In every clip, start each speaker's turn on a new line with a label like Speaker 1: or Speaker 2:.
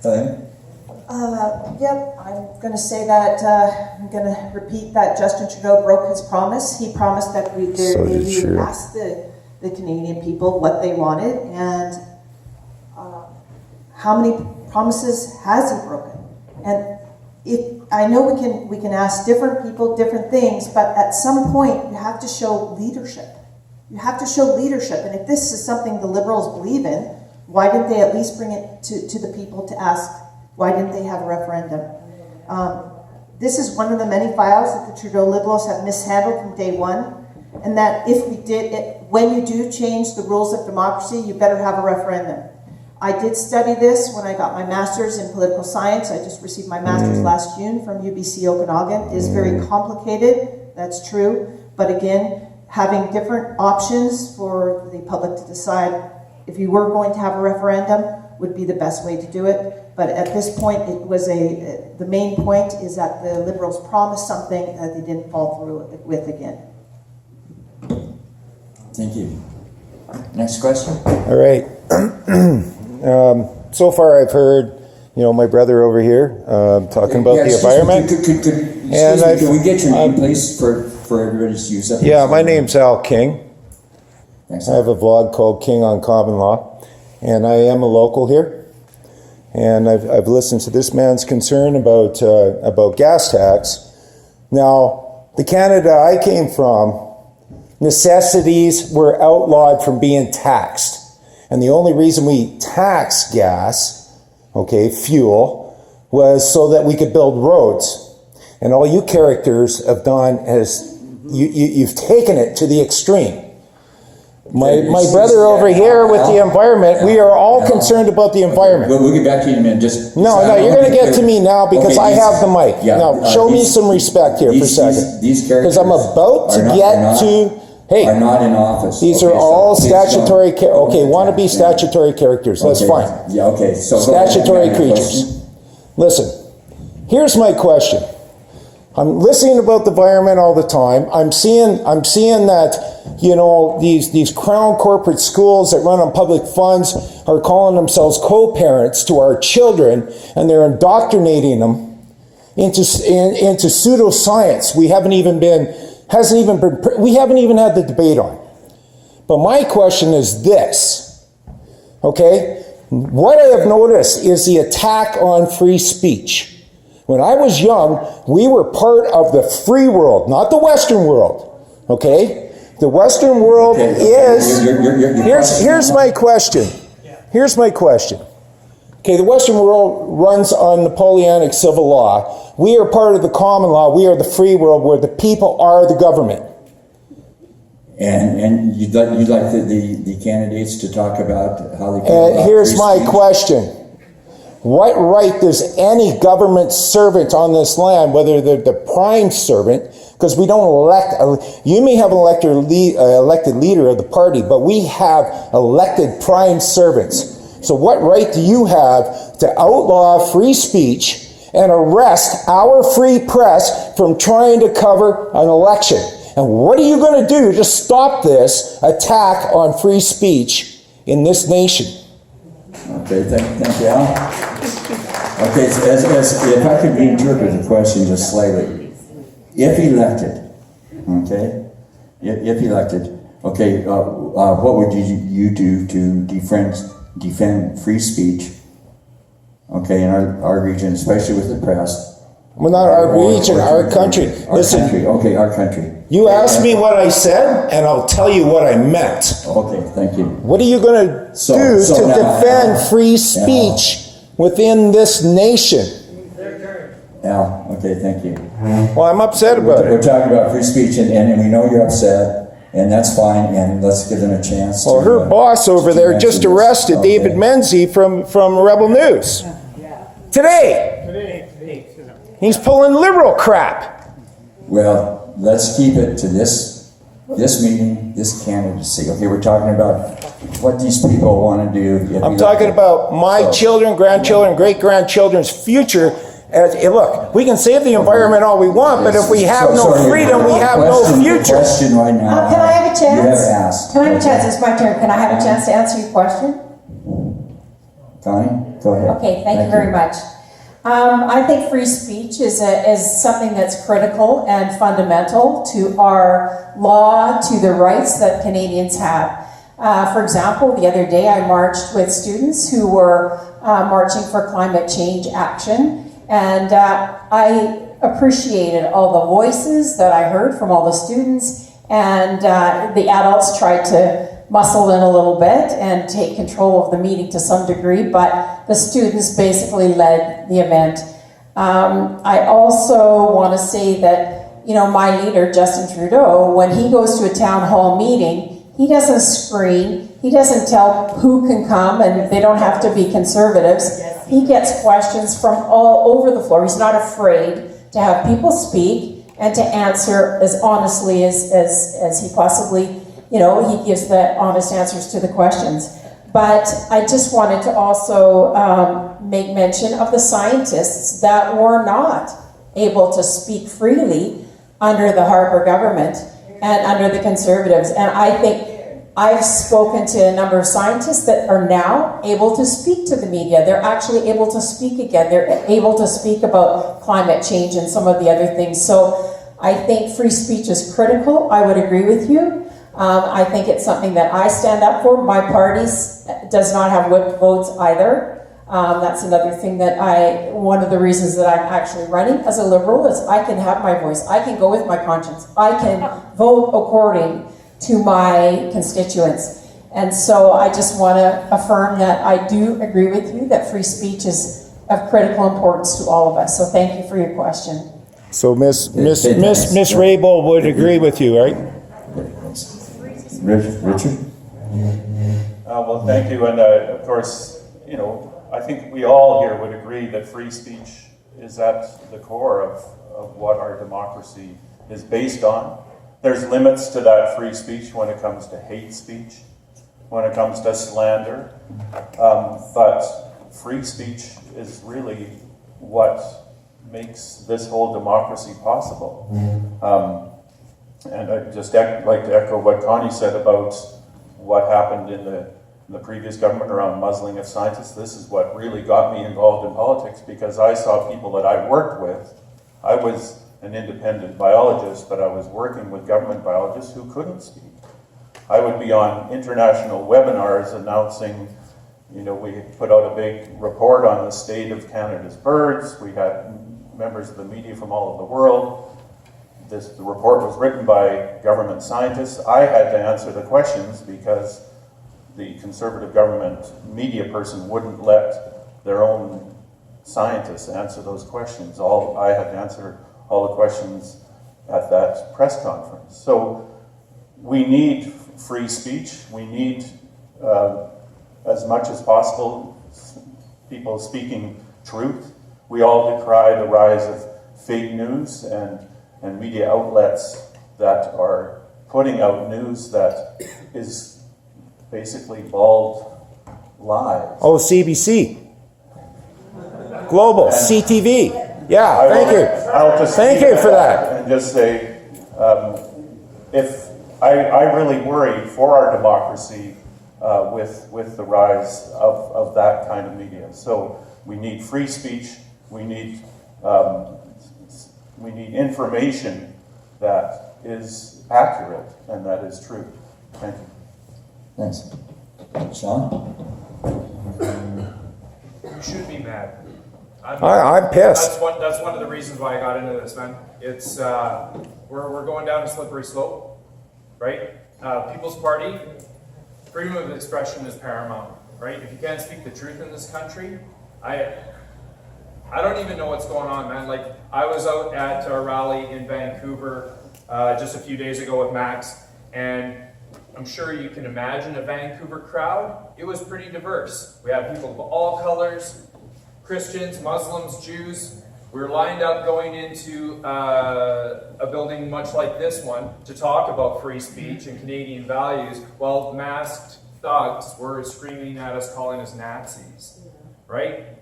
Speaker 1: Helene?
Speaker 2: Yep, I'm going to say that, I'm going to repeat that Justin Trudeau broke his promise. He promised that he would ask the Canadian people what they wanted, and how many promises has he broken? And I know we can ask different people different things, but at some point you have to show leadership. You have to show leadership, and if this is something the Liberals believe in, why didn't they at least bring it to the people to ask? Why didn't they have a referendum? This is one of the many files that the Trudeau Liberals have mishandled from day one, and that if we did it, when you do change the rules of democracy, you better have a referendum. I did study this when I got my master's in political science. I just received my master's last June from UBC Okanagan. It is very complicated, that's true, but again, having different options for the public to decide if you were going to have a referendum would be the best way to do it. But at this point, it was the main point is that the Liberals promised something that they didn't follow through with again.
Speaker 1: Thank you. Next question.
Speaker 3: All right. So far I've heard, my brother over here talking about the environment.
Speaker 1: Can we get your name, please, for everybody's use?
Speaker 3: Yeah, my name's Al King.
Speaker 1: Thanks.
Speaker 3: I have a vlog called King on Common Law, and I am a local here. And I've listened to this man's concern about gas tax. Now, the Canada I came from, necessities were outlawed from being taxed. And the only reason we tax gas, fuel, was so that we could build roads. And all you characters have done is you've taken it to the extreme. My brother over here with the environment, we are all concerned about the environment.
Speaker 1: We'll get back to you in a minute.
Speaker 3: No, you're going to get to me now because I have the mic. Now, show me some respect here for a second.
Speaker 1: These characters
Speaker 3: because I'm about to get to... Hey,
Speaker 1: are not in office.
Speaker 3: These are all statutory... wannabe statutory characters. That's fine.
Speaker 1: Yeah, okay. So
Speaker 3: statutory creatures. Listen, here's my question. I'm listening about the environment all the time. I'm seeing that, these crown corporate schools that run on public funds are calling themselves co-parents to our children, and they're indoctrinating them into pseudoscience. We haven't even had the debate on. But my question is this, What I have noticed is the attack on free speech. When I was young, we were part of the free world, not the Western world, The Western world is... Here's my question. Here's my question. The Western world runs on Napoleonic civil law. We are part of the common law. We are the free world where the people are the government.
Speaker 1: And you'd like the candidates to talk about how they feel about
Speaker 3: here's
Speaker 1: free
Speaker 3: my
Speaker 1: speech?
Speaker 3: question. What right does any government servant on this land, whether they're the prime servant, because we don't elect, you may have an elected leader of the party, but we have elected prime servants. So what right do you have to outlaw free speech and arrest our free press from trying to cover an election? And what are you going to do to stop this attack on free speech in this nation?
Speaker 1: Okay, thank you, Al. Okay, so if I could reinterpret the question just slightly. If elected, what would you do to defend free speech, in our region, especially with the press?
Speaker 3: Well, not our region, our country. Listen,
Speaker 1: our country.
Speaker 3: You asked me what I said, and I'll tell you what I meant.
Speaker 1: Okay, thank you.
Speaker 3: What are you going to do to defend free speech within this nation?
Speaker 1: Al, okay, thank you.
Speaker 3: Well, I'm upset about it.
Speaker 1: We're talking about free speech, and we know you're upset, and that's fine, and let's give them a chance.
Speaker 3: Well, her boss over there just arrested David Menzies from Rebel News. Today. He's pulling liberal crap.
Speaker 1: Well, let's keep it to this meeting, this candidacy. Okay, we're talking about what these people want to do.
Speaker 3: I'm talking about my children, grandchildren, great-grandchildren's future. Look, we can save the environment all we want, but if we have no freedom, we have no future.
Speaker 1: Question right now.
Speaker 2: Can I have a chance?
Speaker 1: You have asked.
Speaker 2: Can I have a chance? It's my turn. Can I have a chance to answer your question?
Speaker 1: Connie, go ahead.
Speaker 4: Okay, thank you very much. I think free speech is something that's critical and fundamental to our law, to the rights that Canadians have. For example, the other day I marched with students who were marching for climate change action, and I appreciated all the voices that I heard from all the students, and the adults tried to muscle in a little bit and take control of the meeting to some degree, but the students basically led the event. I also want to say that, you know, my leader, Justin Trudeau, when he goes to a town hall meeting, he doesn't screen, he doesn't tell who can come, and they don't have to be conservatives. He gets questions from all over the floor. He's not afraid to have people speak and to answer as honestly as he possibly, you know, he gives the honest answers to the questions. But I just wanted to also make mention of the scientists that were not able to speak freely under the Harper government and under the Conservatives. And I think I've spoken to a number of scientists that are now able to speak to the media. They're actually able to speak again. They're able to speak about climate change and some of the other things. So I think free speech is critical. I would agree with you. I think it's something that I stand up for. My party does not have whip votes either. That's another thing that one of the reasons that I'm actually running as a Liberal is I can have my voice. I can go with my conscience. I can vote according to my constituents. And so I just want to affirm that I do agree with you that free speech is of critical importance to all of us. So thank you for your question.
Speaker 3: So Miss Raybould would agree with you, right?
Speaker 1: Richard?
Speaker 5: Well, thank you. And of course, you know, I think we all here would agree that free speech is at the core of what our democracy is based on. There's limits to that free speech when it comes to hate speech, when it comes to slander. But free speech is really what makes this whole democracy possible. And I'd just like to echo what Connie said about what happened in the previous government around muzzling of scientists. This is what really got me involved in politics, because I saw people that I worked with. I was an independent biologist, but I was working with government biologists who couldn't speak. I would be on international webinars announcing, you know, we put out a big report on the state of Canada's birds. We had members of the media from all over the world. The report was written by government scientists. I had to answer the questions because the Conservative government media person wouldn't let their own scientists answer those questions. I had to answer all the questions at that press conference. So we need free speech. We need, as much as possible, people speaking truth. We all decry the rise of fake news and media outlets that are putting out news that is basically bald lies.
Speaker 3: Oh, CBC. Global, CTV. Yeah, thank you.
Speaker 5: I'll just
Speaker 3: Thank you for that.
Speaker 5: And just say, if I really worry for our democracy with the rise of that kind of media. So we need free speech. We need information that is accurate and that is true. Thank you.
Speaker 1: Thanks. Sean?
Speaker 6: You should be mad.
Speaker 3: I'm pissed.
Speaker 6: That's one of the reasons why I got into this, man. It's we're going down a slippery slope, right? People's Party, freedom of expression is paramount, right? If you can't speak the truth in this country, I don't even know what's going on, man. Like, I was out at a rally in Vancouver just a few days ago with Max, and I'm sure you can imagine a Vancouver crowd. It was pretty diverse. We had people of all colors, Christians, Muslims, Jews. We were lined up going into a building much like this one to talk about free speech and Canadian values, while masked thugs were screaming at us, calling us Nazis, right?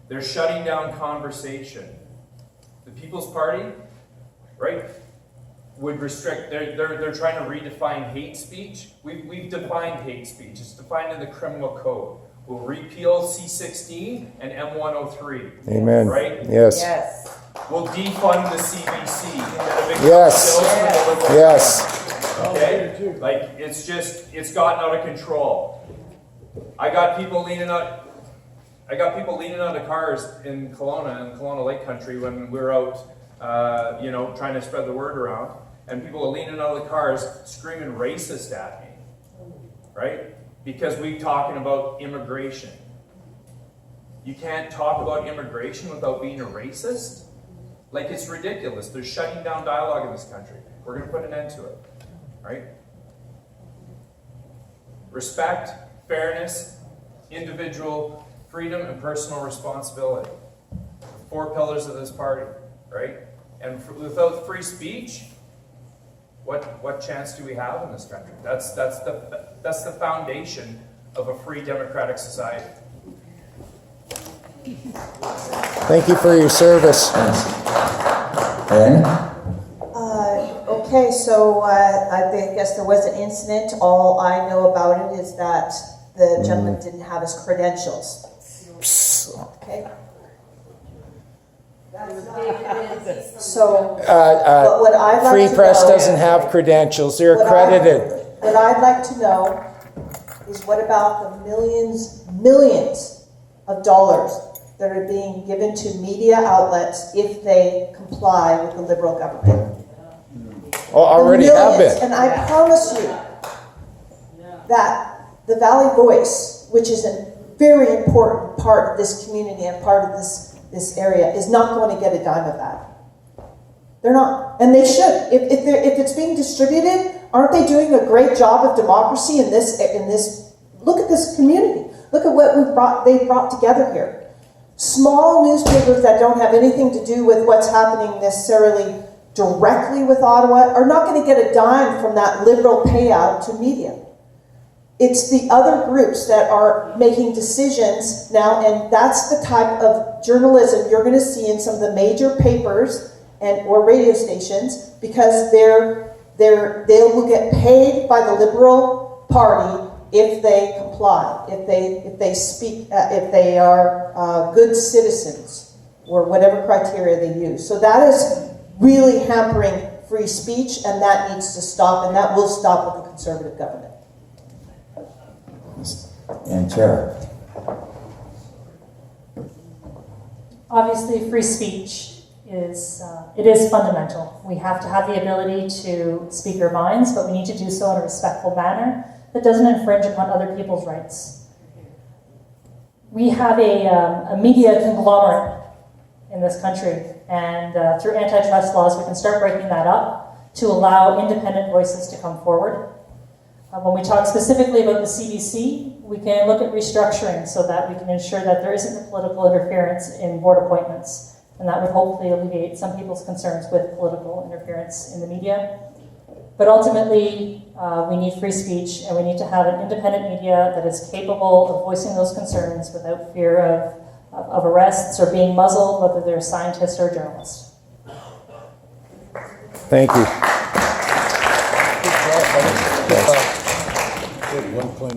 Speaker 6: They're shutting down conversation. The People's Party, right, would restrict, they're trying to redefine hate speech. We've defined hate speech. It's defined in the criminal code. We'll repeal C-16 and M-103.
Speaker 3: Amen.
Speaker 6: Right?
Speaker 3: Yes.
Speaker 7: Yes.
Speaker 6: We'll defund the CBC.
Speaker 3: Yes.
Speaker 6: Yes.
Speaker 3: Yes.
Speaker 6: Okay? Like, it's gotten out of control. I got people leaning on the cars in Kelowna Lake Country when we were out, trying to spread the word around. And people are leaning out of the cars screaming racist at me. Right? Because we're talking about immigration. You can't talk about immigration without being a racist? Like, it's ridiculous. They're shutting down dialogue in this country. We're going to put an end to it. Right? Respect, fairness, individual freedom, and personal responsibility. The 4 pillars of this party. Right? And without free speech, what chance do we have in this country? That's the foundation of a free democratic society.
Speaker 3: Thank you for your service.
Speaker 1: And
Speaker 2: Okay, so I guess there was an incident. All I know about it is that the gentleman didn't have his credentials. Okay. So, but what I'd like
Speaker 3: Free
Speaker 2: to
Speaker 3: Press
Speaker 2: know-
Speaker 3: doesn't have credentials. They're
Speaker 2: What
Speaker 3: accredited.
Speaker 2: What I'd like to know is what about the millions of dollars that are being given to media outlets if they comply with the Liberal government?
Speaker 3: Oh, already have
Speaker 2: Millions.
Speaker 3: been.
Speaker 2: And I promise you that the Valley Voice, which is a very important part of this community and part of this area, is not going to get a dime of that. They're not. And they should. If it's being distributed, aren't they doing a great job of democracy in this? Look at this community. Look at what they brought together here. Small newspapers that don't have anything to do with what's happening necessarily directly with Ottawa are not going to get a dime from that Liberal payout to media. It's the other groups that are making decisions now, and that's the type of journalism you're going to see in some of the major papers or radio stations, because they will get paid by the Liberal Party if they comply, if they speak, if they are good citizens, or whatever criteria they use. So that is really hampering free speech, and that needs to stop, and that will stop with the Conservative government.
Speaker 1: and Tara.
Speaker 8: Obviously, free speech is fundamental. We have to have the ability to speak our minds, but we need to do so in a respectful manner that doesn't infringe upon other people's rights. We have a media conglomerate in this country, and through antitrust laws, we can start breaking that up to allow independent voices to come forward. When we talk specifically about the CBC, we can look at restructuring so that we can ensure that there isn't political interference in board appointments, and that would hopefully alleviate some people's concerns with political interference in the media. But ultimately, we need free speech, and we need to have an independent media that is capable of voicing those concerns without fear of arrests or being muzzled, whether they're a scientist or a journalist.
Speaker 3: Thank you.
Speaker 9: Good, 1.8.